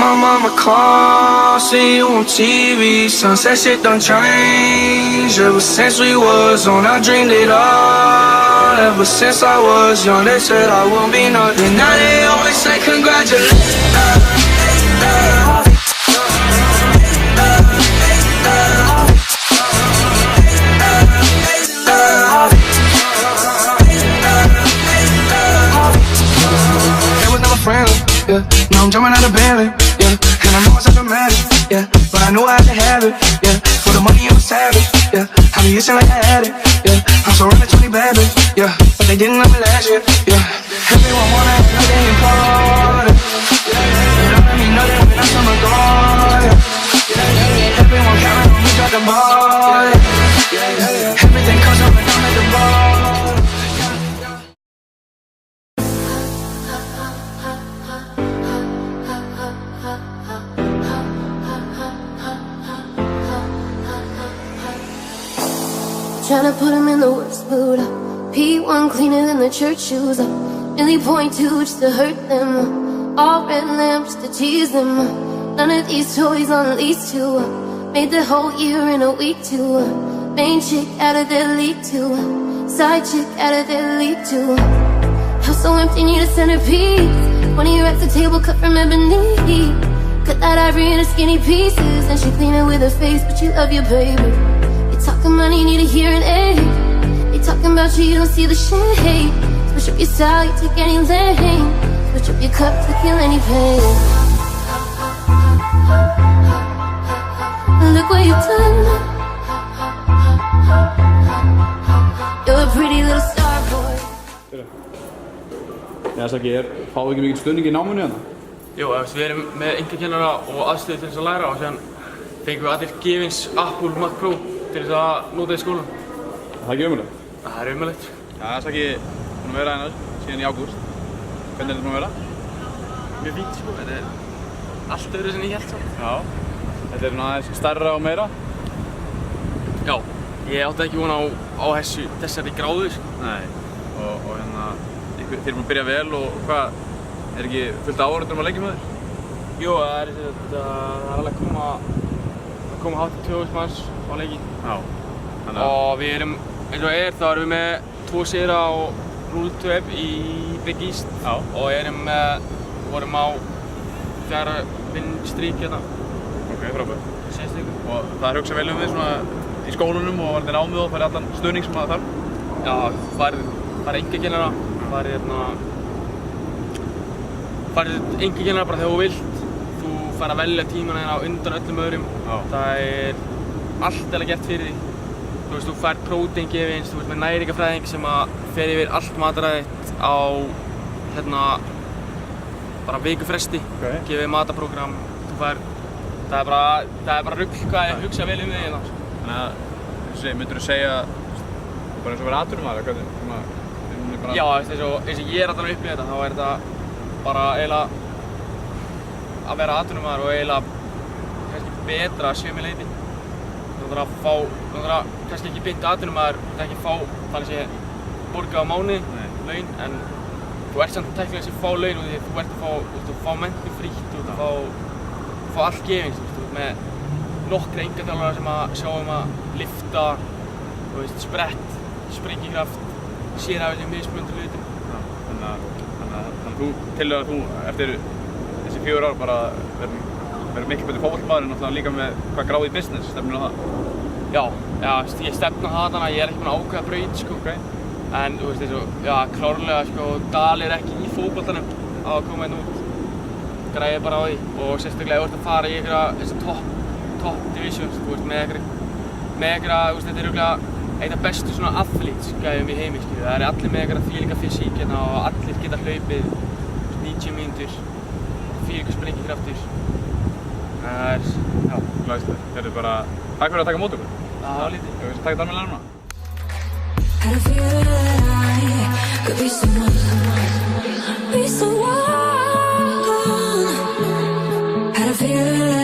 My mama called, see you on TV. Sunset shit done changed. Ever since we was on, I dreamed it all. Ever since I was young, they said I won't be nothing. Now they always say congratulations. They was never friendly, yeah. Now I'm jumping out of Bentley, yeah. And I know it's not dramatic, yeah. But I knew I had to have it, yeah. For the money I'm a savage, yeah. I be itching like I had it, yeah. I'm so running 20 bad bitch, yeah. But they didn't let me last year, yeah. Everyone wanna have nothing important, yeah. They don't let me know that when I turn my door, yeah. Everyone counting on me, drop the ball, yeah. Everything comes up and I'm at the ball. Tryna put him in the worst mood. P1 cleaner than the church shoes. Really point two just to hurt them. All red lamps to tease them. None of these toys on lease to. Made the whole year in a week too. Main chick out of their league too. Side chick out of their league too. House so empty, need a centerpiece. 20 racks a table cut from ebony. Cut that ivory into skinny pieces. And she clean it with her face, but you love your baby. Talking money, need a hearing aid. They talking about you, you don't see the shade. Switch up your style, you take any lane. Switch up your cup to kill any pain. Look what you've done. You're a pretty little star boy. Já, Saki, fáðu ekki mikið stuðning í náminu hérna? Jú, við erum með einkakennara og aðstöðu til þess að læra og síðan fengum við allir gefins Apple Mac Pro til þess að nota í skólan. Það er ekki umhverfilegt? Það er umhverfilegt. Já, Saki, búinn að vera hérna síðan í ágúst. Hvernig er þetta búinn að vera? Mjög fínt sko, þetta er allt öðru sem ég hélt samt. Já, þetta er aðeins stærra og meira? Já, ég átti ekki von á þessari gráðu sko. Nei, og hérna, þið erum búin að byrja vel og hvað, er ekki fullt áhorfendur að leikja með þér? Jú, það er alveg að koma hátt í 2000 manns á leiki. Já. Og við erum, eins og þá erum við með 2 sigra á rúltöf í Big East. Já. Og vorum á 4 vinnstrík hérna. Ok, frábært. Síðustu viku. Og það er hugsað vel um þig svona í skólanum og varðið námið og farið allan stuðning sem það þarf? Já, farið einkakennara, farið einkakennara bara þegar þú vilt. Þú fær að velja tímana hérna á undan öllum öðrum. Já. Það er allt eða gert fyrir því. Þú veist, þú fær próteingefins, þú ert með næringafræðing sem að fer yfir allt mataræðitt á bara vikufresti. Okay. Gefið mataprógram, það er bara rugl hvað ég hugsa vel um þig hérna. Þannig að, myndirðu segja, bara eins og vera atvinnumaður eða hvað? Já, eins og ég er alltaf upp í þetta, þá er þetta bara eiginlega að vera atvinnumaður og eiginlega kannski betra að sjömi leyti. Þú þarf að kannski ekki beint atvinnumaður, þú þarf ekki að fá þannig að borga á mánuði, laun, en þú ert samt tæknilega að fá laun og þú ert að fá menntun frítt, þú ert að fá allt gefins, þú ert með nokkra einkaþjálfara sem að sjá að lyfta, sprett, sprengikraft, sérhæfa sig mismunandi hlutum. Þannig að þú telur að þú eftir þessi 4 ár bara verður miklu betur fótboltamaður en náttúrulega líka með hvað gráði í business, stefnir á það? Já, ég stefna á það, ég er ekki búinn að ákveða braut sko. Okay. En þú veist klárlega sko, Dali er ekki í fótboltanum á að koma hérna út. Græði bara á því og sérstaklega ef þú ert að fara í þessar top divisions, þú veist, með einhverja, þetta er örugglega einn af bestu svona athletes-gæðum í heimi, skilju. Það allir með einhverja þvílíka fysík hérna og allir geta hlaupið 90 mínútur, þvílíka sprengikraftur. Það já. Glæsilegt. Þeir eru bara, takk fyrir að taka mót okkur. Já, lítið. Við takk þetta almennilega núna. Had a feeling that I could be someone, be someone. Had a feeling